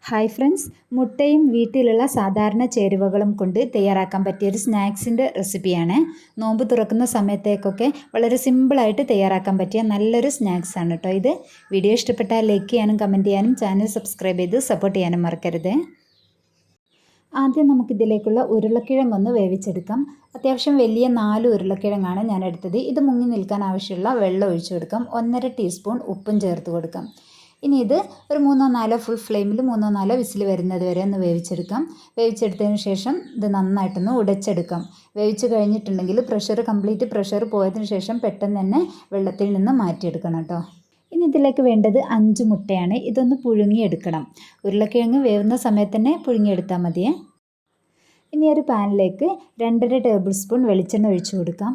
Hi friends, മുട്ടയും വീട്ടിലുള്ള സാധാരണ ചേരുവകളും കൊണ്ട് തയ്യാറാക്കാൻ പറ്റിയൊരു സ്നാക്സിൻ്റെ റെസിപ്പിയാണ്. നോമ്പ് തുറക്കുന്ന സമയത്തേക്കൊക്കെ വളരെ സിമ്പിളായിട്ട് തയ്യാറാക്കാൻ പറ്റിയ നല്ലൊരു സ്നാക്സാണ് കേട്ടോ ഇത്. വീഡിയോ ഇഷ്ടപ്പെട്ടാൽ ലൈക്ക് ചെയ്യാനും കമൻറ്റ് ചെയ്യാനും ചാനൽ സബ്സ്ക്രൈബ് ചെയ്ത് സപ്പോർട്ട് ചെയ്യാനും മറക്കരുത്. ആദ്യം നമുക്കിതിലേക്കുള്ള ഉരുളക്കിഴങ്ങൊന്ന് വേവിച്ചെടുക്കാം. അത്യാവശ്യം വലിയ 4 ഉരുളക്കിഴങ്ങാണ് ഞാൻ എടുത്തത്. ഇത് മുങ്ങി നിൽക്കാൻ ആവശ്യമുള്ള വെള്ളം ഒഴിച്ചു കൊടുക്കാം. 1.5 ടീസ്പൂൺ ഉപ്പും ചേർത്ത് കൊടുക്കാം. ഇനി ഇത് ഒരു 3-4 ഫുൾ ഫ്ലെയിമിൽ 3-4 വിസിൽ വരുന്നത് വരെ ഒന്ന് വേവിച്ചെടുക്കാം. വേവിച്ചെടുത്തതിന് ശേഷം ഇത് നന്നായിട്ടൊന്ന് ഉടച്ചെടുക്കാം. വേവിച്ച് കഴിഞ്ഞിട്ടുണ്ടെങ്കിൽ പ്രഷർ പോയതിന് ശേഷം പെട്ടെന്ന് തന്നെ വെള്ളത്തിൽ നിന്ന് മാറ്റിയെടുക്കണം കേട്ടോ. ഇനി ഇതിലേക്ക് വേണ്ടത് 5 മുട്ടയാണ്. ഇതൊന്ന് പുഴുങ്ങിയെടുക്കണം. ഉരുളക്കിഴങ്ങ് വേവുന്ന സമയത്ത് തന്നെ പുഴുങ്ങിയെടുത്താൽ മതിയേ. ഇനി ഒരു പാനിലേക്ക് 2.5 ടേബിൾ സ്പൂൺ വെളിച്ചെണ്ണ ഒഴിച്ചു കൊടുക്കാം.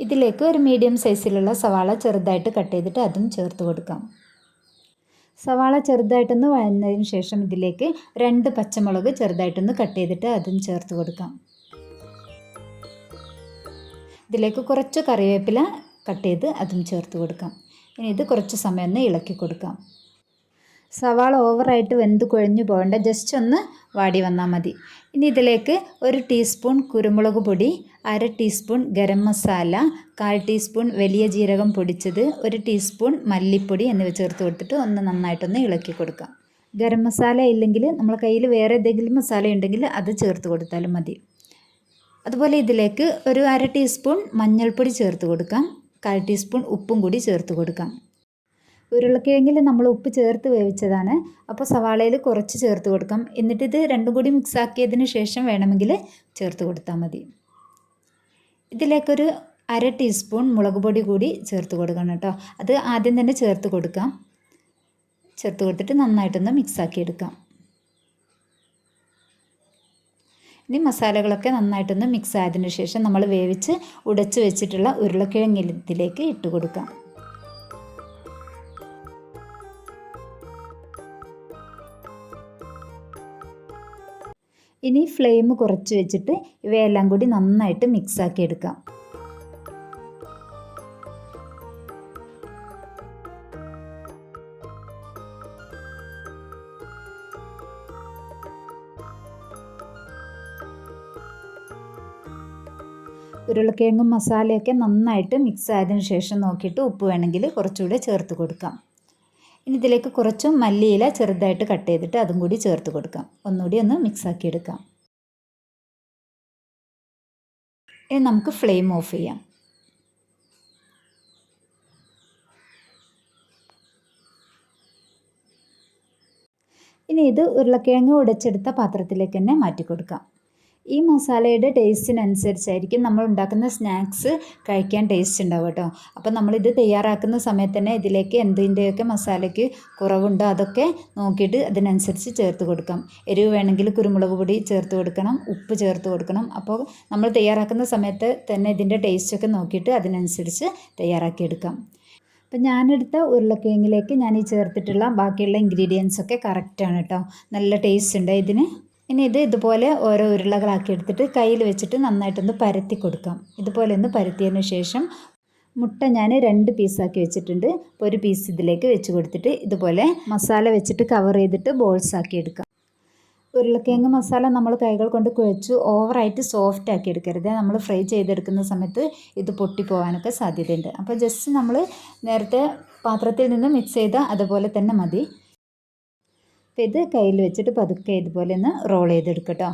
ഇതിലേക്ക് ഒരു മീഡിയം സൈസിലുള്ള സവാള ചെറുതായിട്ട് കട്ട് ചെയ്തിട്ട് അതും ചേർത്ത് കൊടുക്കാം. സവാള ചെറുതായിട്ടൊന്ന് വഴന്നതിന് ശേഷം ഇതിലേക്ക് 2 പച്ചമുളക് ചെറുതായിട്ടൊന്ന് കട്ട് ചെയ്തിട്ട് അതും ചേർത്ത് കൊടുക്കാം. ഇതിലേക്ക് കുറച്ച് കറിവേപ്പില കട്ട് ചെയ്ത് അതും ചേർത്ത് കൊടുക്കാം. ഇനി ഇത് കുറച്ച് സമയം ഒന്ന് ഇളക്കി കൊടുക്കാം. സവാള ഓവറായിട്ട് വെന്ത് കുഴഞ്ഞു പോകേണ്ട, ജസ്റ്റ് ഒന്ന് വാടി വന്നാൽ മതി. ഇനി ഇതിലേക്ക് 1 ടീസ്പൂൺ കുരുമുളക് പൊടി, 1/2 ടീസ്പൂൺ ഗരം മസാല, 1/4 ടീസ്പൂൺ വലിയ ജീരകം പൊടിച്ചത്, 1 ടീസ്പൂൺ മല്ലിപ്പൊടി എന്നിവ ചേർത്ത് കൊടുത്തിട്ട് ഒന്ന് നന്നായിട്ടൊന്ന് ഇളക്കി കൊടുക്കാം. ഗരം മസാല ഇല്ലെങ്കിൽ നമ്മളെ കയ്യിൽ വേറെ എന്തെങ്കിലും മസാല ഉണ്ടെങ്കിൽ അത് ചേർത്ത് കൊടുത്താലും മതി. അതുപോലെ ഇതിലേക്ക് ഒരു 1/2 ടീസ്പൂൺ മഞ്ഞൾപ്പൊടി ചേർത്ത് കൊടുക്കാം. 1/4 ടീസ്പൂൺ ഉപ്പും കൂടി ചേർത്ത് കൊടുക്കാം. ഉരുളക്കിഴങ്ങിൽ നമ്മൾ ഉപ്പ് ചേർത്ത് വേവിച്ചതാണ്, അപ്പോൾ സവാളയിൽ കുറച്ച് ചേർത്ത് കൊടുക്കാം. എന്നിട്ട് ഇത് രണ്ടും കൂടി മിക്സ് ആക്കിയതിന് ശേഷം വേണമെങ്കിൽ ചേർത്ത് കൊടുത്താൽ മതി. ഇതിലേക്കൊരു 1/2 ടീസ്പൂൺ മുളക് പൊടി കൂടി ചേർത്ത് കൊടുക്കണം കേട്ടോ. അത് ആദ്യം തന്നെ ചേർത്ത് കൊടുക്കാം. ചേർത്ത് കൊടുത്തിട്ട് നന്നായിട്ടൊന്ന് മിക്സ് ആക്കിയെടുക്കാം. ഇനി മസാലകളൊക്കെ നന്നായിട്ടൊന്ന് മിക്സ് ആയതിന് ശേഷം നമ്മൾ വേവിച്ച് ഉടച്ച് വെച്ചിട്ടുള്ള ഉരുളക്കിഴങ്ങിലേക്ക് ഇട്ട് കൊടുക്കാം. ഇനി ഫ്ലെയിം കുറച്ച് വെച്ചിട്ട് ഇവയെല്ലാം കൂടി നന്നായിട്ട് മിക്സ് ആക്കി എടുക്കാം. ഉരുളക്കിഴങ്ങും മസാലയൊക്കെ നന്നായിട്ട് മിക്സ് ആയതിനു ശേഷം നോക്കിയിട്ട് ഉപ്പ് വേണമെങ്കിൽ കുറച്ചുകൂടെ ചേർത്ത് കൊടുക്കാം. ഇനി ഇതിലേക്ക് കുറച്ച് മല്ലിയില ചെറുതായിട്ട് കട്ട് ചെയ്തിട്ട് അതും കൂടി ചേർത്ത് കൊടുക്കാം. ഒന്നുകൂടി ഒന്ന് മിക്സ് ആക്കി എടുക്കാം. ഇനി നമുക്ക് ഫ്ലെയിം ഓഫ് ചെയ്യാം. ഇനി ഇത് ഉരുളക്കിഴങ്ങ് ഉടച്ചെടുത്ത പാത്രത്തിലേക്ക് തന്നെ മാറ്റി കൊടുക്കാം. ഈ മസാലയുടെ ടേസ്റ്റിനനുസരിച്ചായിരിക്കും നമ്മൾ ഉണ്ടാക്കുന്ന സ്നാക്സ് കഴിക്കാൻ ടേസ്റ്റ് ഉണ്ടാവും കേട്ടോ. അപ്പോൾ നമ്മളിത് തയ്യാറാക്കുന്ന സമയത്ത് തന്നെ ഇതിലേക്ക് എന്തിൻ്റെയൊക്കെ മസാലയ്ക്ക് കുറവുണ്ടോ അതൊക്കെ നോക്കിയിട്ട് അതിനനുസരിച്ച് ചേർത്ത് കൊടുക്കാം. എരിവ് വേണമെങ്കിൽ കുരുമുളക് പൊടി ചേർത്ത് കൊടുക്കണം, ഉപ്പ് ചേർത്ത് കൊടുക്കണം. അപ്പോൾ നമ്മൾ തയ്യാറാക്കുന്ന സമയത്ത് തന്നെ ഇതിൻ്റെ ടേസ്റ്റൊക്കെ നോക്കിയിട്ട് അതിനനുസരിച്ച് തയ്യാറാക്കിയെടുക്കാം. അപ്പം ഞാനെടുത്ത ഉരുളക്കിഴങ്ങിലേക്ക് ഞാൻ ഈ ചേർത്തിട്ടുള്ള ബാക്കിയുള്ള ഇൻഗ്രീഡിയൻസ് ഒക്കെ കറക്റ്റാണ് കേട്ടോ. നല്ല ടേസ്റ്റ് ഉണ്ട് ഇതിന്. ഇനി ഇതുപോലെ ഓരോ ഉരുളകളാക്കി എടുത്തിട്ട് കയ്യിൽ വെച്ചിട്ട് നന്നായിട്ടൊന്ന് പരത്തി കൊടുക്കാം. ഇതുപോലെ ഒന്ന് പരത്തിയതിന് ശേഷം മുട്ട ഞാൻ 2 പീസാക്കി വെച്ചിട്ടുണ്ട്. അപ്പോൾ ഒരു പീസ് ഇതിലേക്ക് വെച്ച് കൊടുത്തിട്ട് ഇതുപോലെ മസാല വെച്ചിട്ട് കവർ ചെയ്തിട്ട് ബോൾസ് ആക്കി എടുക്കാം. ഉരുളക്കിഴങ്ങ് മസാല നമ്മൾ കൈകൾ കൊണ്ട് കുഴച്ച് ഓവറായിട്ട് സോഫ്റ്റ് ആക്കി എടുക്കരുത്. നമ്മൾ ഫ്രൈ ചെയ്തെടുക്കുന്ന സമയത്ത് ഇത് പൊട്ടിപ്പോകാനൊക്കെ സാധ്യതയുണ്ട്. അപ്പോൾ ജസ്റ്റ് നമ്മൾ നേരത്തെ പാത്രത്തിൽ നിന്ന് മിക്സ് ചെയ്ത അതുപോലെ തന്നെ മതി. അപ്പോൾ ഇത് കയ്യിൽ വെച്ചിട്ട് പതുക്കെ ഇതുപോലെ ഒന്ന് റോൾ ചെയ്തെടുക്കട്ടോ.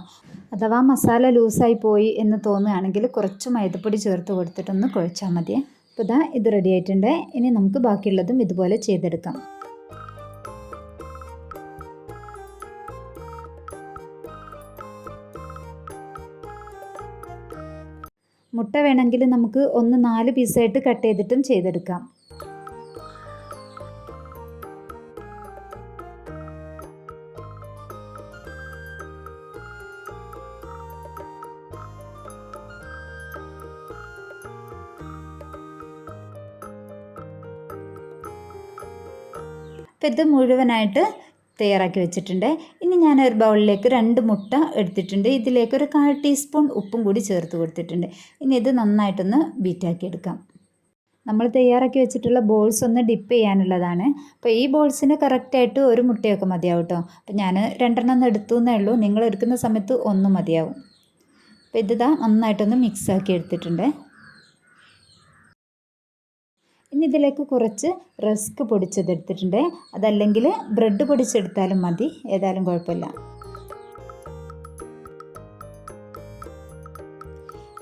അഥവാ മസാല ലൂസായി പോയി എന്ന് തോന്നുകയാണെങ്കിൽ കുറച്ച് മൈദപ്പൊടി ചേർത്ത് കൊടുത്തിട്ടൊന്ന് കുഴച്ചാൽ മതിയേ. അപ്പോൾ ഇത് റെഡി ആയിട്ടുണ്ട്. ഇനി നമുക്ക് ബാക്കിയുള്ളതും ഇതുപോലെ ചെയ്തെടുക്കാം. മുട്ട വേണമെങ്കിൽ നമുക്ക് 4 പീസായിട്ട് കട്ട് ചെയ്തിട്ടും ചെയ്തെടുക്കാം. അപ്പോൾ ഇത് മുഴുവനായിട്ട് തയ്യാറാക്കി വെച്ചിട്ടുണ്ട്. ഇനി ഞാൻ ഒരു ബൗളിലേക്ക് 2 മുട്ട എടുത്തിട്ടുണ്ട്. ഇതിലേക്ക് ഒരു 1/4 ടീസ്പൂൺ ഉപ്പും കൂടി ചേർത്ത് കൊടുത്തിട്ടുണ്ട്. ഇനി ഇത് നന്നായിട്ടൊന്ന് ബീറ്റാക്കി എടുക്കാം. നമ്മൾ തയ്യാറാക്കി വെച്ചിട്ടുള്ള ബോൾസ് ഒന്ന് ഡിപ്പ് ചെയ്യാനുള്ളതാണ്. അപ്പോൾ ഈ ബോൾസിന് കറക്റ്റായിട്ട് ഒരു മുട്ടയൊക്കെ മതിയാവും കേട്ടോ. അപ്പോൾ ഞാൻ 2 എണ്ണം എടുത്തു എന്നേ ഉള്ളൂ, നിങ്ങൾ എടുക്കുന്ന സമയത്ത് 1 മതിയാവും. അപ്പോൾ ഇത് നന്നായിട്ടൊന്ന് മിക്സാക്കി എടുത്തിട്ടുണ്ട്. ഇനി ഇതിലേക്ക് കുറച്ച് റസ്ക് പൊടിച്ചതെടുത്തിട്ടുണ്ട്, അതല്ലെങ്കിൽ ബ്രെഡ് പൊടിച്ചെടുത്താലും മതി, ഏതായാലും കുഴപ്പമില്ല.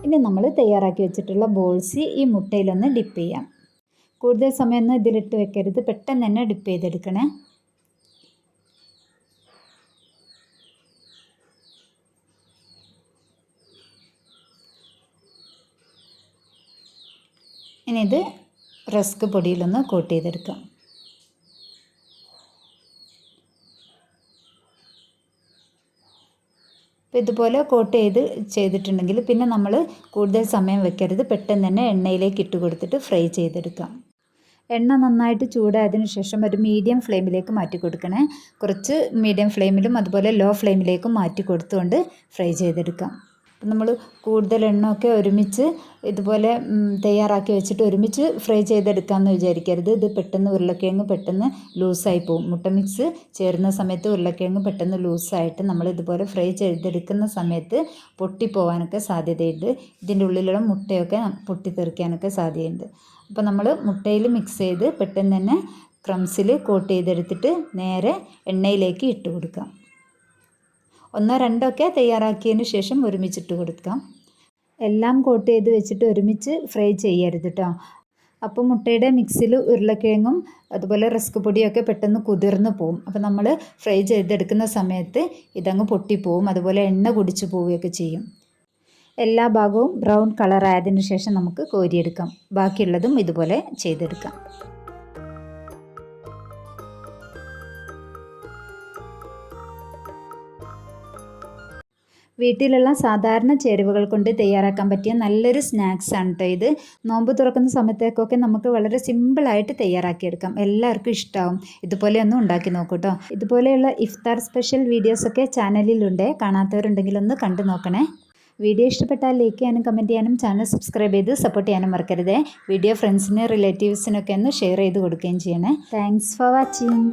ഇനി നമ്മൾ തയ്യാറാക്കി വെച്ചിട്ടുള്ള ബോൾസ് ഈ മുട്ടയിലൊന്ന് ഡിപ്പ് ചെയ്യാം. കൂടുതൽ സമയമൊന്നും ഇതിലിട്ട് വെക്കരുത്, പെട്ടെന്ന് തന്നെ ഡിപ്പ് ചെയ്തെടുക്കണേ. ഇനി ഇത് റസ്ക് പൊടിയിലൊന്ന് കോട്ട് ചെയ്തെടുക്കാം. അപ്പോൾ ഇതുപോലെ കോട്ട് ചെയ്തിട്ടുണ്ടെങ്കിൽ പിന്നെ നമ്മൾ കൂടുതൽ സമയം വെക്കരുത്, പെട്ടെന്ന് തന്നെ എണ്ണയിലേക്ക് ഇട്ട് കൊടുത്തിട്ട് ഫ്രൈ ചെയ്തെടുക്കാം. എണ്ണ നന്നായിട്ട് ചൂടായതിനു ശേഷം ഒരു മീഡിയം ഫ്ലെയിമിലേക്ക് മാറ്റി കൊടുക്കണേ. കുറച്ച് മീഡിയം ഫ്ലെയിമിലും അതുപോലെ ലോ ഫ്ലെയിമിലേക്കും മാറ്റി കൊടുത്തുകൊണ്ട് ഫ്രൈ ചെയ്തെടുക്കാം. അപ്പം നമ്മൾ കൂടുതൽ എണ്ണയൊക്കെ ഒരുമിച്ച് ഇതുപോലെ തയ്യാറാക്കി വെച്ചിട്ട് ഒരുമിച്ച് ഫ്രൈ ചെയ്തെടുക്കാമെന്ന് വിചാരിക്കരുത്. ഇത് പെട്ടെന്ന് ഉരുളക്കിഴങ്ങ് പെട്ടെന്ന് ലൂസായി പോകും. മുട്ട മിക്സ് ചേരുന്ന സമയത്ത് ഉരുളക്കിഴങ്ങ് പെട്ടെന്ന് ലൂസായിട്ട് നമ്മൾ ഇതുപോലെ ഫ്രൈ ചെയ്തെടുക്കുന്ന സമയത്ത് പൊട്ടിപ്പോവാനൊക്കെ സാധ്യതയുണ്ട്. ഇതിൻ്റെ ഉള്ളിലുള്ള മുട്ടയൊക്കെ പൊട്ടിത്തെറിക്കാനൊക്കെ സാധ്യതയുണ്ട്. അപ്പോൾ നമ്മൾ മുട്ടയിൽ മിക്സ് ചെയ്ത് പെട്ടെന്ന് തന്നെ ക്രംസിൽ കോട്ട് ചെയ്തെടുത്തിട്ട് നേരെ എണ്ണയിലേക്ക് ഇട്ട് കൊടുക്കാം. 1-2 ഒക്കെ തയ്യാറാക്കിയതിന് ശേഷം ഒരുമിച്ചിട്ട് കൊടുക്കാം. എല്ലാം കോട്ട് ചെയ്ത് വെച്ചിട്ട് ഒരുമിച്ച് ഫ്രൈ ചെയ്യരുത് കേട്ടോ. അപ്പോൾ മുട്ടയുടെ മിക്സിൽ ഉരുളക്കിഴങ്ങും അതുപോലെ റസ്ക് പൊടിയൊക്കെ പെട്ടെന്ന് കുതിർന്ന് പോവും. അപ്പോൾ നമ്മൾ ഫ്രൈ ചെയ്തെടുക്കുന്ന സമയത്ത് ഇതങ്ങ് പൊട്ടിപ്പോവും, അതുപോലെ എണ്ണ കുടിച്ചു പോവുകയൊക്കെ ചെയ്യും. എല്ലാ ഭാഗവും ബ്രൗൺ കളർ ആയതിനു ശേഷം നമുക്ക് കോരിയെടുക്കാം. ബാക്കിയുള്ളതും ഇതുപോലെ ചെയ്തെടുക്കാം. വീട്ടിലുള്ള സാധാരണ ചേരുവകൾ കൊണ്ട് തയ്യാറാക്കാൻ പറ്റിയ നല്ലൊരു സ്നാക്സ് ആണ് കേട്ടോ ഇത്. നോമ്പ് തുറക്കുന്ന സമയത്തേക്കൊക്കെ നമുക്ക് വളരെ സിമ്പിളായിട്ട് തയ്യാറാക്കിയെടുക്കാം. എല്ലാവർക്കും ഇഷ്ടമാവും. ഇതുപോലെ ഒന്ന് ഉണ്ടാക്കി നോക്കൂ കേട്ടോ. ഇതുപോലെയുള്ള ഇഫ്താർ സ്പെഷ്യൽ വീഡിയോസൊക്കെ ചാനലിലുണ്ട്, കാണാത്തവരുണ്ടെങ്കിൽ ഒന്ന് കണ്ടു നോക്കണേ. വീഡിയോ ഇഷ്ടപ്പെട്ടാൽ ലൈക്ക് ചെയ്യാനും കമൻറ്റ് ചെയ്യാനും ചാനൽ സബ്സ്ക്രൈബ് ചെയ്ത് സപ്പോർട്ട് ചെയ്യാനും മറക്കരുത്. വീഡിയോ ഫ്രണ്ട്സിന് റിലേറ്റീവ്സിനൊക്കെ ഒന്ന് ഷെയർ ചെയ്ത് കൊടുക്കുകയും ചെയ്യണേ. Thanks for watching.